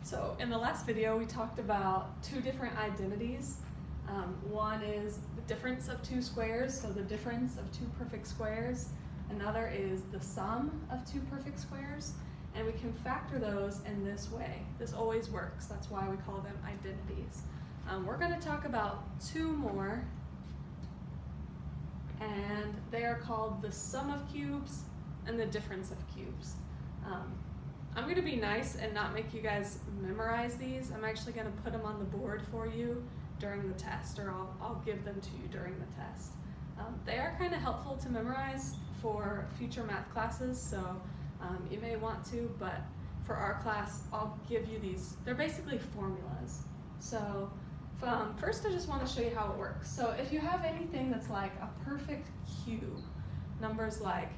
So in the last video, we talked about two different identities. One is the difference of two squares, so the difference of two perfect squares. Another is the sum of two perfect squares. And we can factor those in this way. This always works. That's why we call them identities. We're going to talk about two more, and they are called the sum of cubes and the difference of cubes. I'm going to be nice and not make you guys memorize these. I'm actually going to put them on the board for you during the test, or I'll give them to you during the test. They are kind of helpful to memorize for future math classes, so you may want to, but for our class, I'll give you these. They're basically formulas. So first, I just want to show you how it works. So if you have anything that's like a perfect cube, numbers like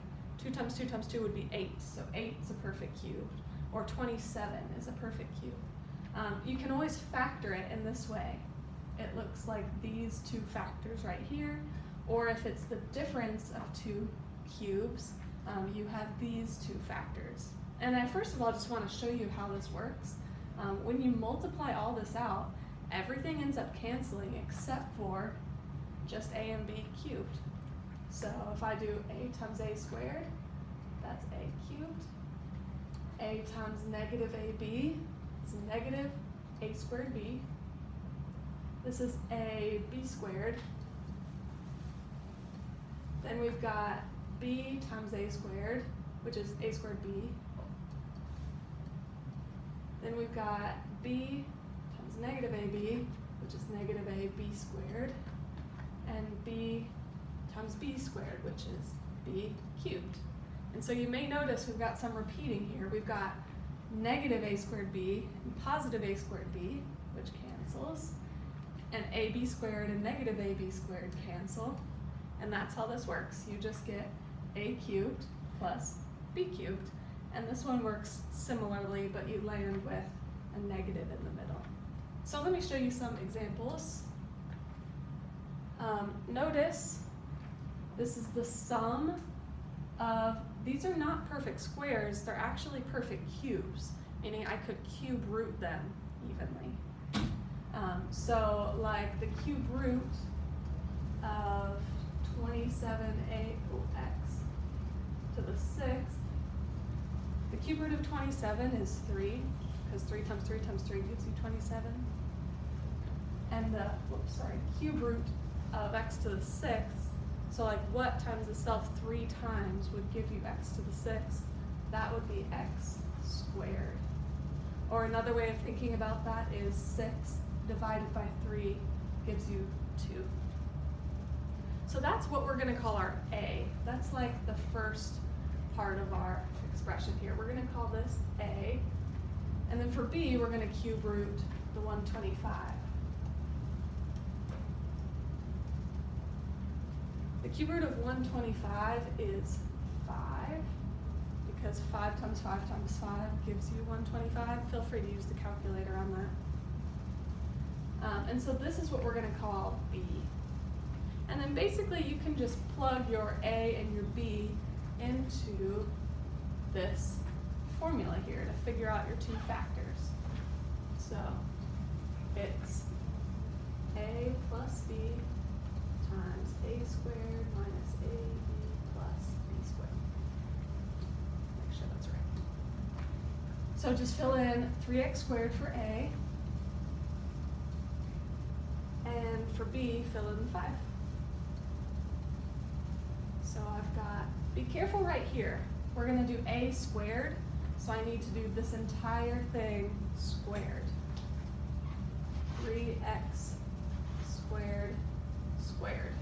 2 times 2 times 2 would be 8, so 8 is a perfect cube, or 27 is a perfect cube. You can always factor it in this way. It looks like these two factors right here, or if it's the difference of two cubes, you have these two factors. And I first of all just want to show you how this works. When you multiply all this out, everything ends up canceling except for just a and b cubed. So if I do a times a squared, that's a cubed. A times negative ab is negative a squared b. This is a b squared. Then we've got b times a squared, which is a squared b. Then we've got b times negative ab, which is negative ab squared. And b times b squared, which is b cubed. And so you may notice we've got some repeating here. We've got negative a squared b and positive a squared b, which cancels. And ab squared and negative ab squared cancel. And that's how this works. You just get a cubed plus b cubed. And this one works similarly, but you land with a negative in the middle. So let me show you some examples. Notice this is the sum of, these are not perfect squares, they're actually perfect cubes, meaning I could cube root them evenly. So like the cube root of 27x to the 6th, the cube root of 27 is 3, because 3 times 3 times 3 gives you 27. And the, cube root of x to the 6th, so like what times itself 3 times would give you x to the 6th, that would be x squared. Or another way of thinking about that is 6 divided by 3 gives you 2. So that's what we're going to call our a. That's like the first part of our expression here. We're going to call this a. And then for b, we're going to cube root the 125. The cube root of 125 is 5, because 5 times 5 times 5 gives you 125. Feel free to use the calculator on that. And so this is what we're going to call b. And then basically you can just plug your a and your b into this formula here to figure out your two factors. So it's a plus b times a squared minus ab plus b squared. Make sure that's right. So just fill in 3x squared for a, and for b, fill in 5. So I've got, be careful right here. We're going to do a squared, so I need to do this entire thing squared. 3x squared squared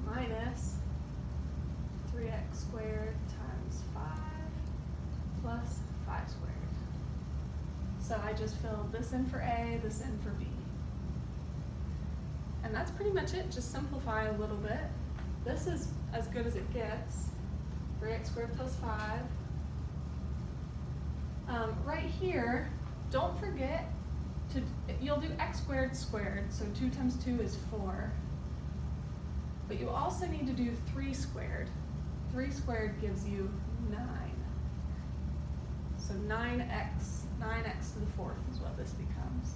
minus 3x squared times 5 plus 5 squared. So I just filled this in for a, this in for b. And that's pretty much it. Just simplify a little bit. This is as good as it gets. 3x squared plus 5. Right here, don't forget to, you'll do x squared squared, so 2 times 2 is 4. But you also need to do 3 squared. 3 squared gives you 9. So So 9x to the fourth is what this becomes.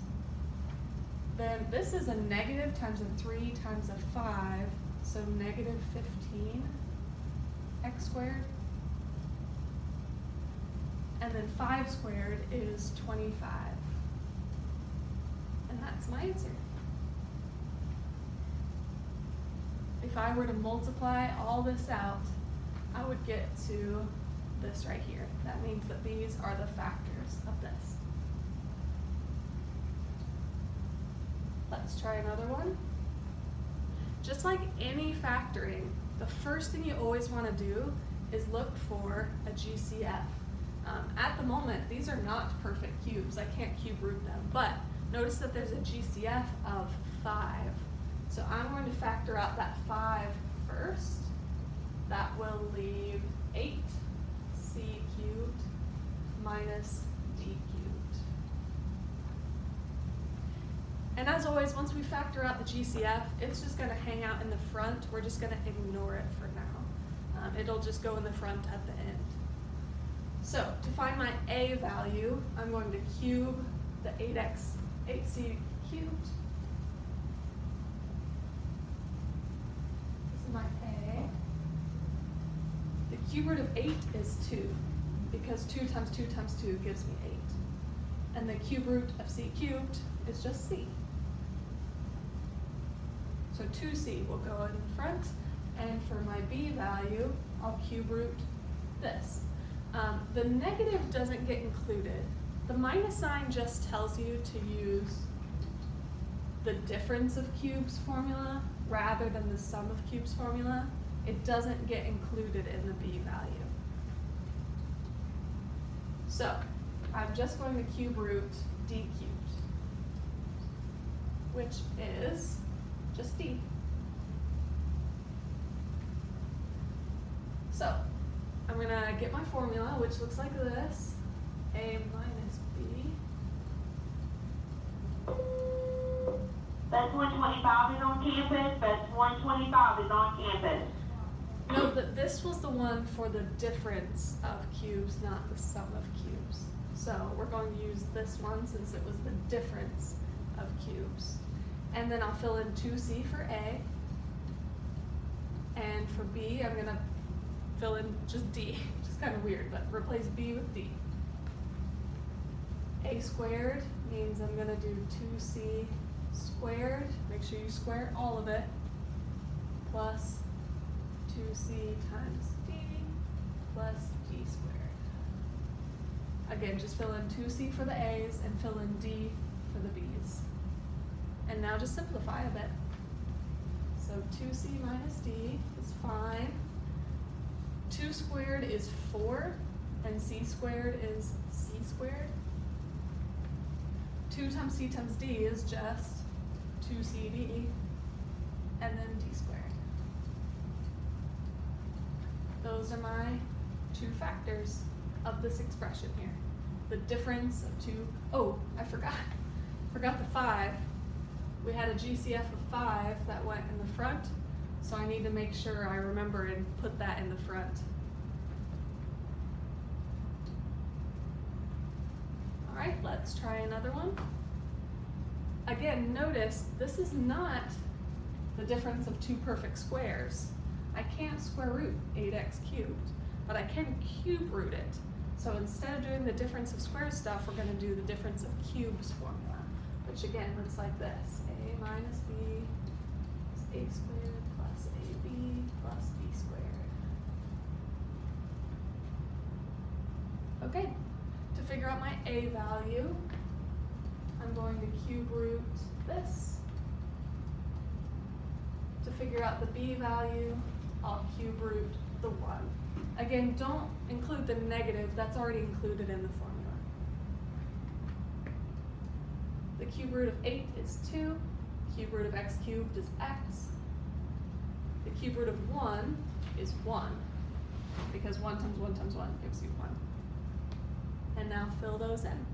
Then this is a negative times a 3 times a 5, so negative 15 x squared. And then 5 squared is 25. And that's my answer. If I were to multiply all this out, I would get to this right here. That means that these are the factors of this. Let's try another one. Just like any factoring, the first thing you always want to do is look for a GCF. At the moment, these are not perfect cubes. I can't cube root them, but notice that there's a GCF of 5. So I'm going to factor out that 5 first. That will leave 8c cubed minus d cubed. And as always, once we factor out the GCF, it's just going to hang out in the front. We're just going to ignore it for now. It'll just go in the front at the end. So to find my a value, I'm going to cube the 8c cubed. This is my a. The cube root of 8 is 2, because 2 times 2 times 2 gives me 8. And the cube root of c cubed is just c. So 2c will go in front, and for my b value, I'll cube root this. The negative doesn't get included. The minus sign just tells you to use the difference of cubes formula rather than the sum of cubes formula. It doesn't get included in the b value. So I'm just going to cube root d cubed, which is just d. So I'm going to get my formula, which looks like this: a minus b. Bus 125 is on campus. Bus 125 is on campus. Note that this was the one for the difference of cubes, not the sum of cubes. So we're going to use this one since it was the difference of cubes. And then I'll fill in 2c for a. And for b, I'm going to fill in just d, which is kind of weird, but replace b with d. A squared means I'm going to do 2c squared, make sure you square all of it, plus 2c times d plus d squared. Again, just fill in 2c for the a's and fill in d for the b's. And now just simplify a bit. So 2c minus d is fine. 2 squared is 4, and c squared is c squared. 2 times c times d is just 2cd, and then d squared. Those are my 2 factors of this expression here. The difference of 2, oh, I forgot the 5. We had a GCF of 5 that went in the front, so I need to make sure I remember and put that in the front. All right, let's try another one. Again, notice this is not the difference of 2 perfect squares. I can't square root 8x cubed, but I can cube root it. So instead of doing the difference of square stuff, we're going to do the difference of cubes formula, which again looks like this: a minus b is a squared plus ab plus b squared. Okay, to figure out my a value, I'm going to cube root this. To figure out the b value, I'll cube root the 1. Again, don't include the negative, that's already included in the formula. The cube root of 8 is 2. Cube root of x cubed is x. The cube root of 1 is 1, because 1 times 1 times 1 gives you 1. And now fill those in.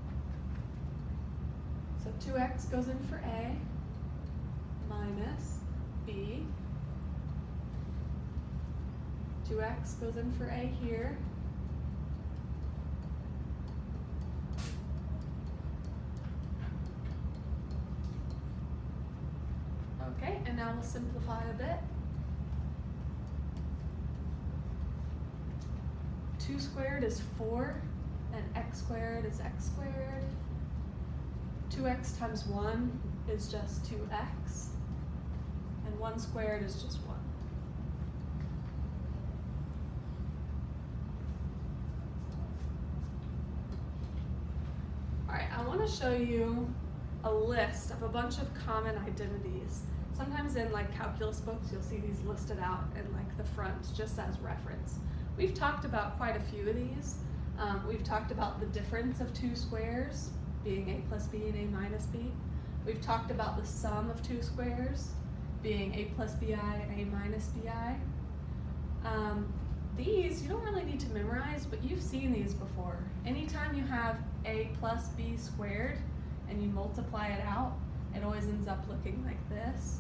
So 2x goes in for a, minus b. 2x goes in for a here, we'll simplify a bit. 2 squared is 4, and x squared is x squared. 2x times 1 is just 2x, and 1 squared is just 1. Alright, I want to show you a list of a bunch of common identities. Sometimes in like calculus books you'll see these listed out in like the front just as reference. We've talked about quite a few of these. We've talked about the difference of 2 squares being a plus b and a minus b. We've talked about the sum of 2 squares being a plus bi and a minus bi. These you don't really need to memorize, but you've seen these before. Anytime you have a plus b squared and you multiply it out, it always ends up looking like this.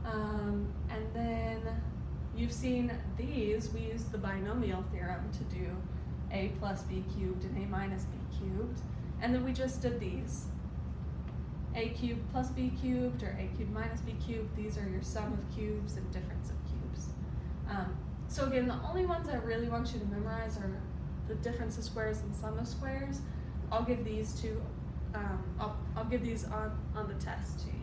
And then you've seen these. We use the binomial theorem to do a plus b cubed and a minus b cubed. And then we just did these. A cubed plus b cubed or a cubed minus b cubed. These are your sum of cubes and difference of cubes. So again, the only ones I really want you to memorize are the difference of squares and sum of squares. I'll give these to, I'll give these on the test to you.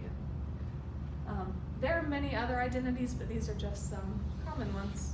There are many other identities, but these are just some common ones.